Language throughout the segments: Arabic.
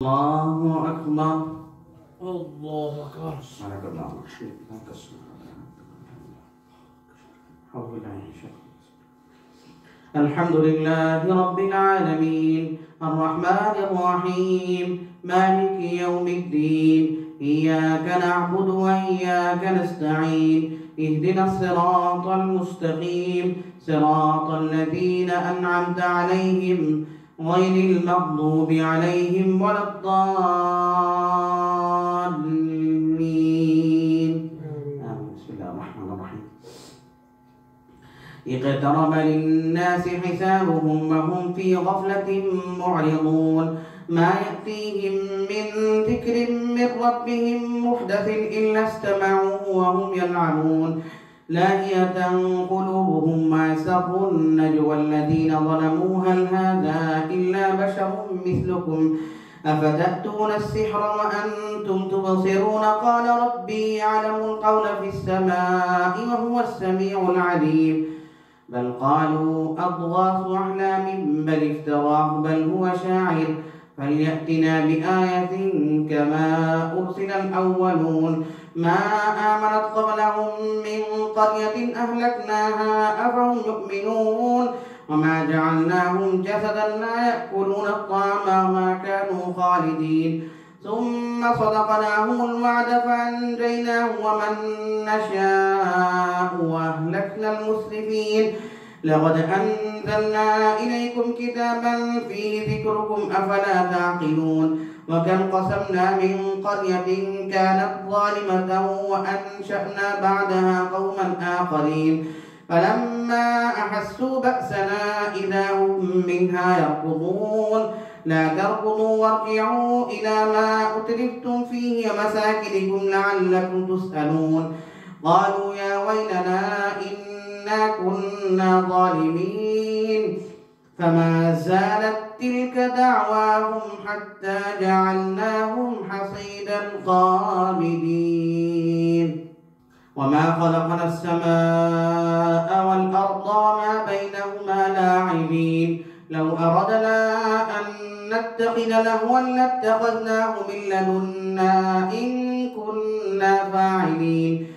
الله أكبر. الله أكبر. سبحانك اللهم وبحمدك. الحمد لله رب العالمين الرحمن الرحيم مالك يوم الدين إياك نعبد وإياك نستعين اهدنا الصراط المستقيم صراط الذين أنعمت عليهم غير المغضوب عليهم ولا الضالين. بسم الله الرحمن الرحيم. اقترب للناس حسابهم وهم في غفلة معرضون ما يأتيهم من ذكر من ربهم محدث إلا استمعوه وهم يلعبون لاهية قلوبهم وأسروا النجوى الذين ظلموا هل هذا إلا بشر مثلكم أفتأتون السحر وأنتم تبصرون قال ربي يعلم القول في السماء وهو السميع العليم بل قالوا أضغاث أحلام بل افتراه بل هو شاعر فليأتنا بآية كما أرسل الأولون ما آمنت قبلهم من قرية أهلكناها أفهم يؤمنون وما جعلناهم جسدا لا يأكلون الطعام وما كانوا خالدين ثم صدقناهم الوعد فأنجيناه ومن نشاء وأهلكنا المسرفين لقد أنزلنا إليكم كتابا فيه ذكركم أفلا تعقلون وكم قسمنا من قرية كانت ظالمة وأنشأنا بعدها قوما آخرين فلما أحسوا بأسنا إذا هم منها يركضون لا تركضوا وارجعوا إلى ما أترفتم فيه ومساكنكم لعلكم تسألون قالوا يا ويلنا إنا كنا ظالمين فما زالت تلك دعواهم حتى جعلناهم حصيدا خامدين وما خلقنا السماء والأرض وما بينهما لاعبين لو أردنا أن نتخذ لهوا لاتخذناه من لدنا إن كنا فاعلين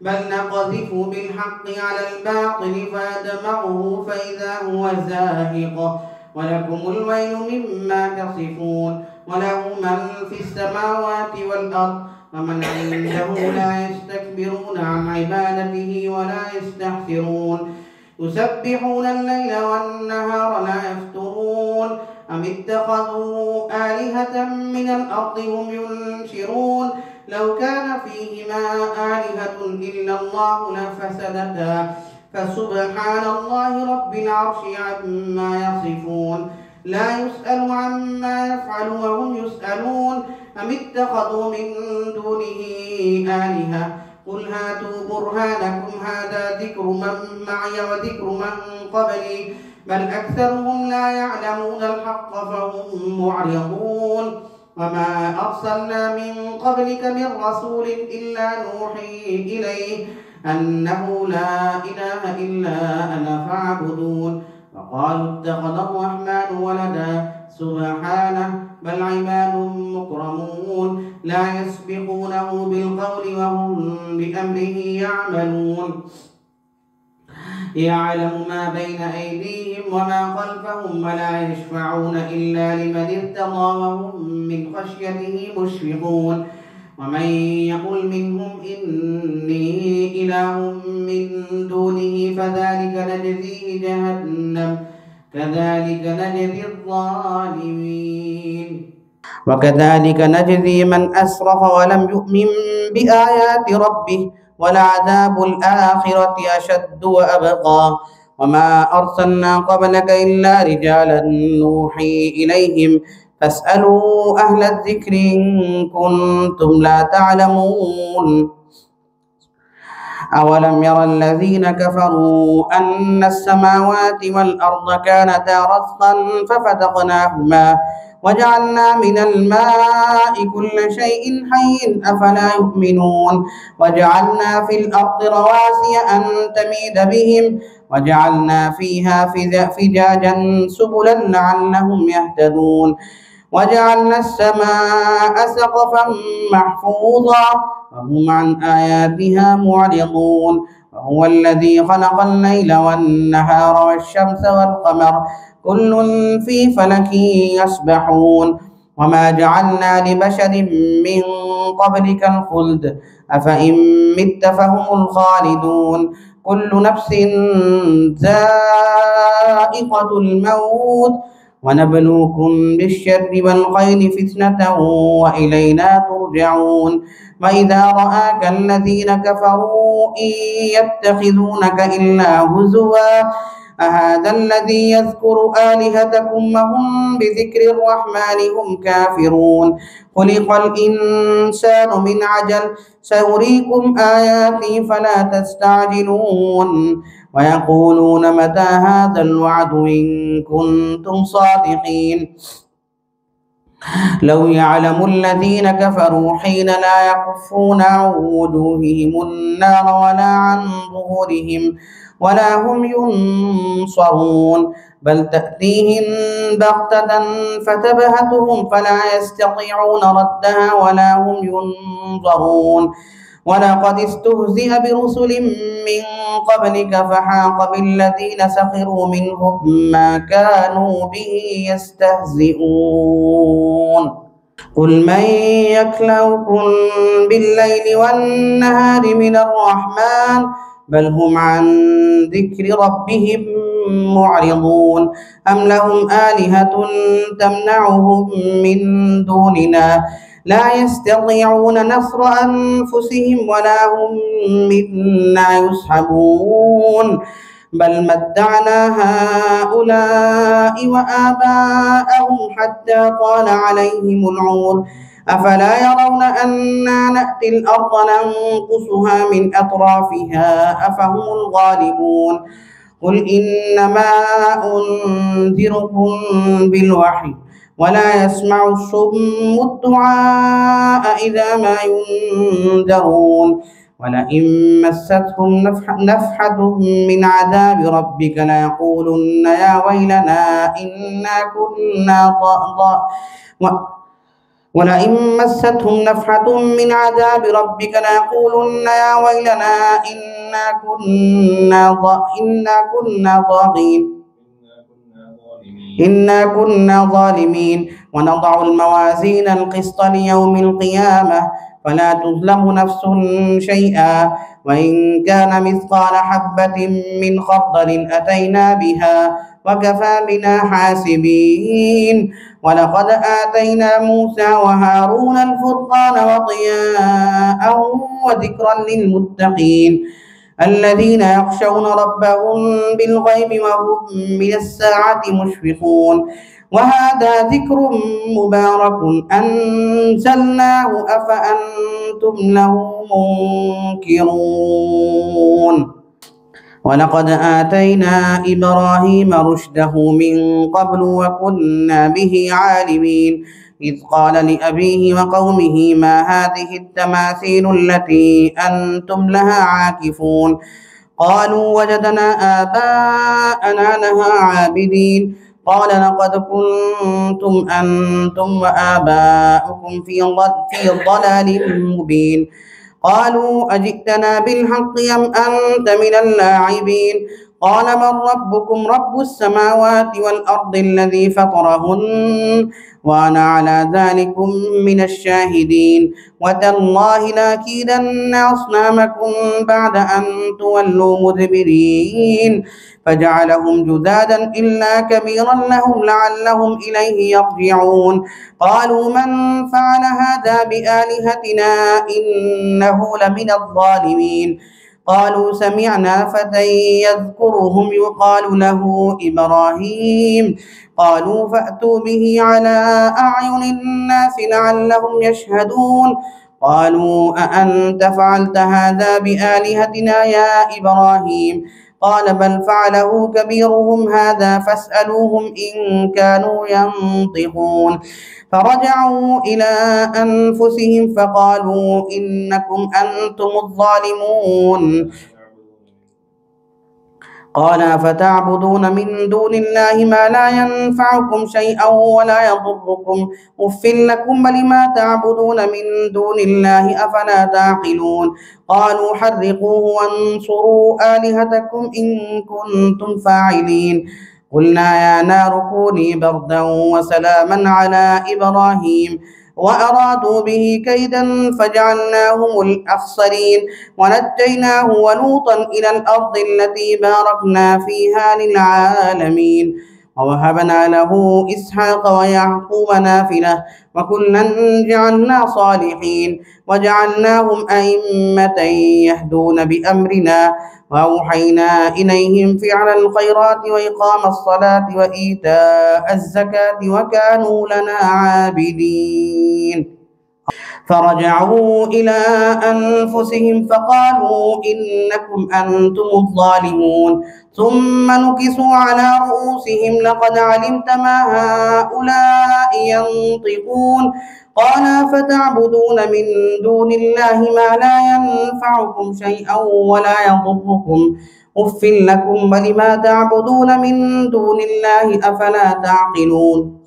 بل نقذف بالحق على الباطل فيدمغه فإذا هو زاهق ولكم الويل مما تصفون وله من في السماوات والأرض ومن عنده لا يستكبرون عن عبادته ولا يستحسرون يسبحون الليل والنهار لا يفترون أم اتخذوا آلهة من الأرض هم ينشرون لو كان فيهما آلهة إلا الله لفسدتا فسبحان الله رب العرش عما يصفون لا يسأل عما يفعل وهم يسألون أم اتخذوا من دونه آلهة قل هاتوا برهانكم هذا ذكر من معي وذكر من قبلي بل أكثرهم لا يعلمون الحق فهم معرضون وما أرسلنا من قبلك من رسول إلا نوحي إليه أنه لا إله إلا أنا فاعبدون وقالوا اتخذ الرحمن ولدا سبحانه بل عباد مكرمون لا يسبقونه بالقول وهم بأمره يعملون يعلم ما بين أيديهم وما خلفهم ولا يشفعون إلا لمن ارتضى وهم من خشيته مشفقون ومن يقل منهم إني إله من دونه فذلك نجزيه جهنم كذلك نجزي الظالمين وكذلك نجزي من أسرف ولم يؤمن بآيات ربه ولعذاب الآخرة أشد وأبقى وما أرسلنا قبلك إلا رجالا نوحي إليهم فاسألوا أهل الذكر إن كنتم لا تعلمون أولم ير الذين كفروا أن السماوات والأرض كانتا رتقا ففتقناهما وجعلنا من الماء كل شيء حي أفلا يؤمنون وجعلنا في الأرض رواسي أن تميد بهم وجعلنا فيها فجاجا سبلا لعلهم يهتدون وجعلنا السماء سقفا محفوظا وهم عن آياتها معرضون وهو الذي خلق الليل والنهار والشمس والقمر كل في فلك يسبحون وما جعلنا لبشر من قبلك الخلد أفإن مت فهم الخالدون كل نفس ذائقة الموت ونبلوكم بالشر والخير فتنة وإلينا ترجعون وإذا رآك الذين كفروا إن يتخذونك إلا هزوا أهذا الذي يذكر آلهتكم وهم بذكر الرحمن هم كافرون خلق الإنسان من عجل سأريكم آياتي فلا تستعجلون ويقولون متى هذا الوعد إن كنتم صادقين لو يعلم الذين كفروا حين لا يكفون عن وجوههم النار ولا عن ظهورهم ولا هم ينصرون بل تأتيهم بغتة فتبهتهم فلا يستطيعون ردها ولا هم ينظرون ولقد استهزئ برسل من قبلك فحاق بالذين سخروا منهم ما كانوا به يستهزئون قل من يكلؤكم بالليل والنهار من الرحمن بل هم عن ذكر ربهم معرضون أم لهم آلهة تمنعهم من دوننا لا يستطيعون نصر أنفسهم ولا هم منا يسحبون بل متعنا هؤلاء وآباءهم حتى طال عليهم العمر أفلا يرون أنا نأتي الأرض ننقصها من أطرافها أفهم الغالبون قل إنما أنذركم بالوحي ولا يسمع الصم الدعاء إذا ما ينذرون ولئن مستهم نفحة من عذاب ربك ليقولن يا ويلنا إنا كنا ولئن مستهم نفحة من عذاب ربك ليقولن يا ويلنا إنا كنا ظالمين ونضع الموازين القسط ليوم القيامة فلا تظلم نفس شيئا وإن كان مثقال حبة من خردل أتينا بها وكفى بنا حاسبين ولقد آتينا موسى وهارون الفرقان وضياء وذكرا للمتقين الذين يخشون ربهم بالغيب وهم من الساعة مشفقون وهذا ذكر مبارك أنزلناه أفأنتم له منكرون ولقد آتينا إبراهيم رشده من قبل وكنا به عالمين إذ قال لأبيه وقومه ما هذه التماثيل التي أنتم لها عاكفون قالوا وجدنا آباءنا لها عابدين قال لقد كنتم أنتم وآباؤكم في ضلال مبين قالوا أجئتنا بالحق أم أنت من اللاعبين قال من ربكم رب السماوات والأرض الذي فطرهن وأنا على ذلكم من الشاهدين وتالله لأكيدن أصنامكم بعد أن تولوا مدبرين فجعلهم جذاذا إلا كبيرا لهم لعلهم إليه يرجعون قالوا من فعل هذا بآلهتنا إنه لمن الظالمين قالوا سمعنا فتى يذكرهم يقال له إبراهيم قالوا فأتوا به على أعين الناس لعلهم يشهدون قالوا أأنت فعلت هذا بآلهتنا يا إبراهيم قال بل فعله كبيرهم هذا فاسألوهم إن كانوا ينطقون فرجعوا إلى أنفسهم فقالوا إنكم أنتم الظالمون قال فتعبدون من دون الله ما لا ينفعكم شيئا ولا يضركم أف لكم ولما تعبدون من دون الله أفلا تعقلون قالوا حرقوه وانصروا آلهتكم إن كنتم فاعلين قلنا يا نار كوني بردا وسلاما على إبراهيم وأرادوا به كيدا فجعلناهم الأخسرين ونجيناه ولوطا إلى الأرض التي باركنا فيها للعالمين ووهبنا له إسحاق ويعقوب نافلة وكلا جعلنا صالحين وجعلناهم أئمة يهدون بأمرنا وأوحينا إليهم فعل الخيرات وإقام الصلاة وإيتاء الزكاة وكانوا لنا عابدين فرجعوا إلى أنفسهم فقالوا إنكم أنتم الظالمون ثم نكسوا على رؤوسهم لقد علمت ما هؤلاء ينطقون قال فتعبدون من دون الله ما لا ينفعكم شيئا ولا يضركم أف لكم ولما تعبدون من دون الله أفلا تعقلون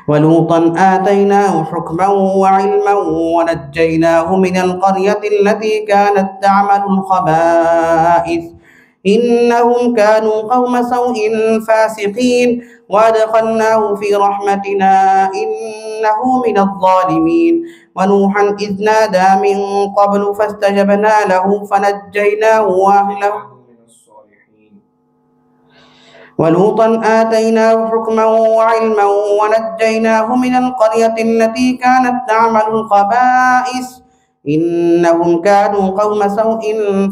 ولوطا آتيناه حكما وعلما ونجيناه من القرية التي كانت تعمل الخبائث إنهم كانوا قوم سوء فاسقين وأدخلناه في رحمتنا إنه من الظالمين ونوحا إذ نادى من قبل فاستجبنا له فنجيناه وأهله ولوطا آتيناه حكما وعلما ونجيناه من القرية التي كانت تعمل الخبائث إنهم كانوا قوم سوء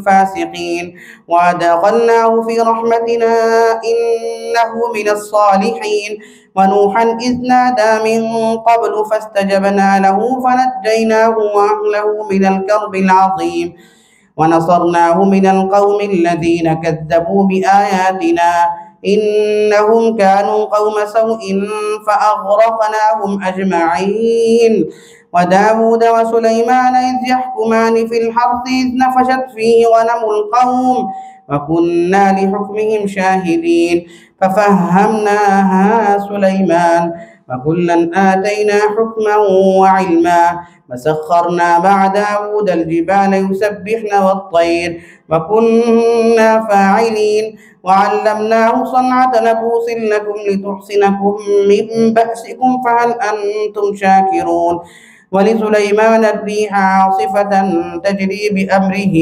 فاسقين وأدخلناه في رحمتنا إنه من الصالحين ونوحا إذ نادى من قبل فاستجبنا له فنجيناه وأهله من الكرب العظيم ونصرناه من القوم الذين كذبوا بآياتنا إنهم كانوا قوم سوء فأغرقناهم أجمعين وداود وسليمان إذ يحكمان في الحرث إذ نفشت فيه غنم القوم وكنا لحكمهم شاهدين ففهمناها سليمان وكلا آتينا حكما وعلما وسخرنا مع داود الجبال يسبحن والطير وكنا فاعلين وعلمناه صنعة لبوس لكم لتحصنكم من بأسكم فهل أنتم شاكرون ولسليمان الريح عاصفة تجري بأمره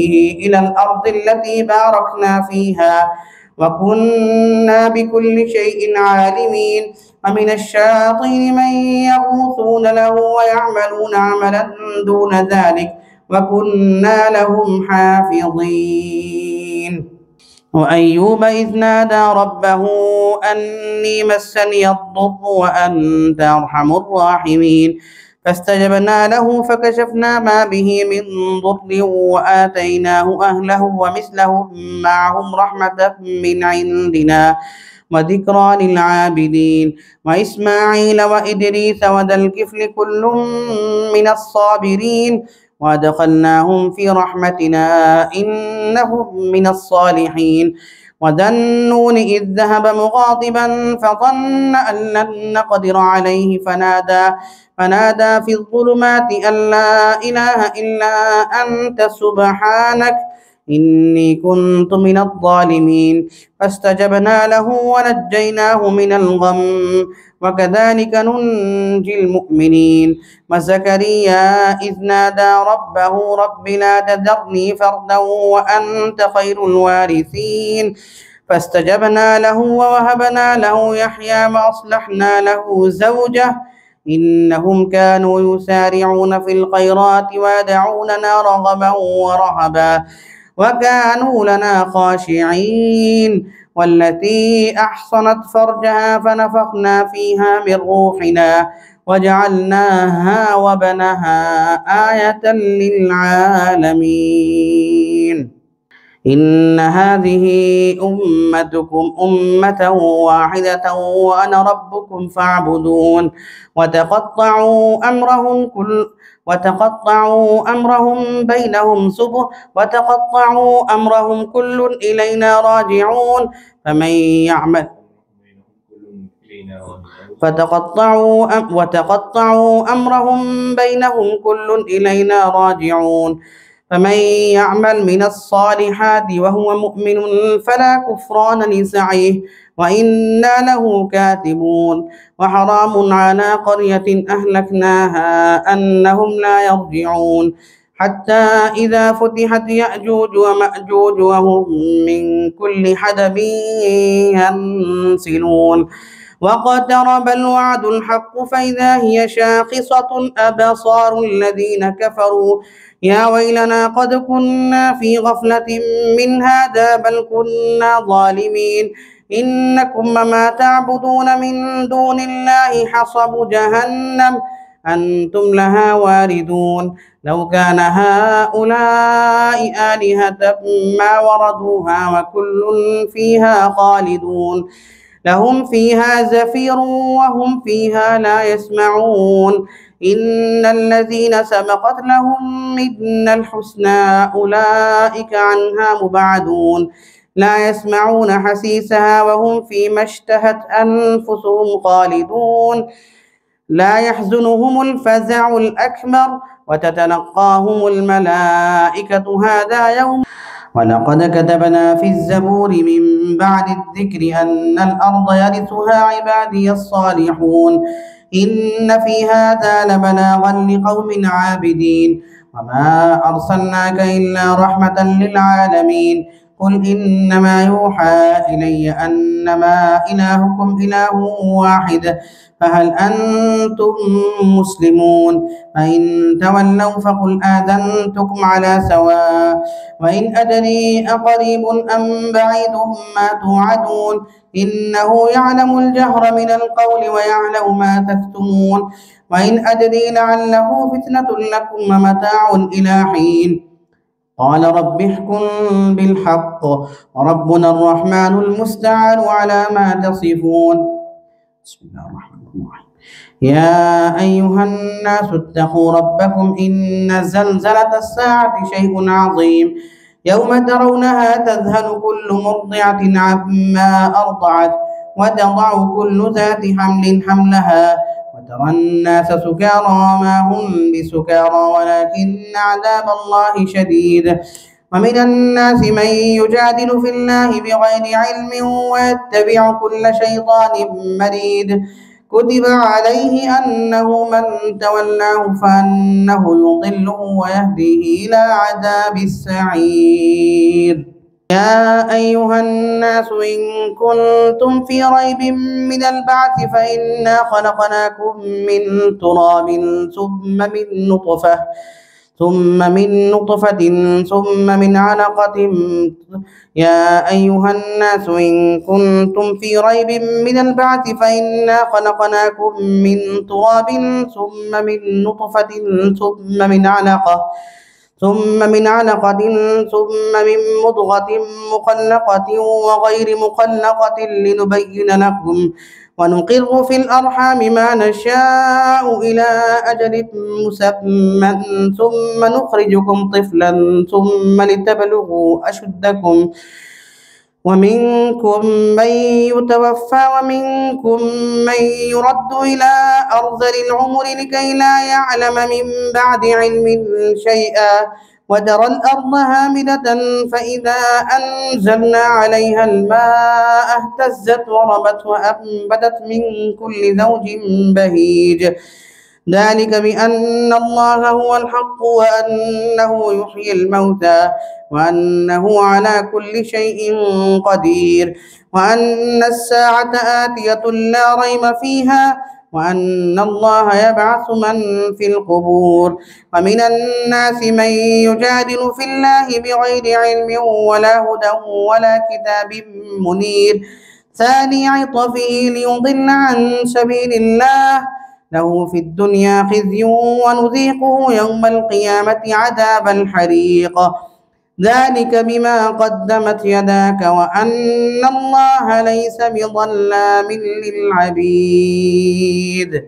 إلى الأرض التي باركنا فيها وكنا بكل شيء عالمين ومن الشياطين من يغوصون له ويعملون عملا دون ذلك وكنا لهم حافظين وأيوب إذ نادى ربه أني مسني الضر وأنت أرحم الراحمين فاستجبنا له فكشفنا ما به من ضر وآتيناه أهله ومثلهم معهم رحمة من عندنا وذكرى للعابدين وإسماعيل وإدريس وذا الكفل كل من الصابرين وأدخلناهم في رحمتنا إنهم من الصالحين وذا النون إذ ذهب مغاضبا فظن أن لن نقدر عليه فنادى في الظلمات أن لا إله إلا أنت سبحانك إني كنت من الظالمين فاستجبنا له ونجيناه من الغم وكذلك ننجي المؤمنين وزكريا إذ نادى ربه رب لا تذرني فردا وأنت خير الوارثين فاستجبنا له ووهبنا له يحيى وأصلحنا له زوجه إنهم كانوا يسارعون في الخيرات ويدعوننا رغبا ورهبا وكانوا لنا خاشعين والتي أحصنت فرجها فنفخنا فيها من روحنا وجعلناها وبنها آية للعالمين إن هذه أمتكم أمة واحدة وأنا ربكم فاعبدون وتقطعوا أمرهم بينهم سبل وتقطعوا أمرهم كل إلينا راجعون وتقطعوا أمرهم بينهم كل إلينا راجعون فمن يعمل من الصالحات وهو مؤمن فلا كفران لسعيه وإنا له كاتبون وحرام على قرية أهلكناها أنهم لا يرجعون حتى إذا فتحت يأجوج ومأجوج وهم من كل حدب ينسلون واقترب الوعد الحق فإذا هي شاخصة أبصار الذين كفروا يا ويلنا قد كنا في غفلة من هذا بل كنا ظالمين إنكم ما تعبدون من دون الله حصب جهنم أنتم لها واردون لو كان هؤلاء آلهة ما وردوها وكل فيها خالدون لهم فيها زفير وهم فيها لا يسمعون إن الذين سبقت لهم منا الحسنى أولئك عنها مبعدون لا يسمعون حسيسها وهم فيما اشتهت أنفسهم خالدون لا يحزنهم الفزع الأكبر وتتلقاهم الملائكة هذا يوم ولقد كتبنا في الزبور من بعد الذكر أن الأرض يرثها عبادي الصالحون إن في هذا لبلاغا لقوم عابدين وما أرسلناك إلا رحمة للعالمين قل إنما يوحى إلي أنما إلهكم إله واحد فهل أنتم مسلمون فإن تولوا فقل آذنتكم على سواء وإن أدري أقريب أم بعيد ما توعدون إنه يعلم الجهر من القول ويعلم ما تكتمون وإن أدري لعله فتنة لكم ومتاع إلى حين قال رب احكم بالحق وربنا الرحمن المستعان على ما تصفون بسم الله الرحمن الرحيم يا أيها الناس اتقوا ربكم إن زلزلة الساعة شيء عظيم يوم ترونها تذهل كل مرضعة عما أرضعت وتضع كل ذات حمل حملها وترى الناس سكارى وما هم بسكارى ولكن عذاب الله شديد ومن الناس من يجادل في الله بغير علم ويتبع كل شيطان مريد كتب عليه أنه من تولاه فأنه يضله ويهديه إلى عذاب السعير يا أيها الناس إن كنتم في ريب من البعث فإنا خلقناكم من تراب ثم من نطفة ثم من علقة يا أيها الناس إن كنتم في ريب من البعث فإنا خلقناكم من تراب ثم من نطفة ثم من علقة ثم من مضغة مخلقة وغير مخلقة لنبين لكم ونقر في الأرحام ما نشاء إلى أجل مسمى ثم نخرجكم طفلا ثم لتبلغوا أشدكم ومنكم من يتوفى ومنكم من يرد إلى أرذل العمر لكي لا يعلم من بعد علم شيئا وترى الأرض هامدة فإذا أنزلنا عليها الماء اهتزت وربت وأنبتت من كل زوج بهيج ذلك بأن الله هو الحق وأنه يحيي الموتى وأنه على كل شيء قدير وأن الساعة آتية لا ريب فيها وأن الله يبعث من في القبور ومن الناس من يجادل في الله بغير علم ولا هدى ولا كتاب منير ثاني عطفه ليضل عن سبيل الله له في الدنيا خزي ونذيقه يوم القيامة عذاب الحريق ذلك بما قدمت يداك وأن الله ليس بظلام للعبيد.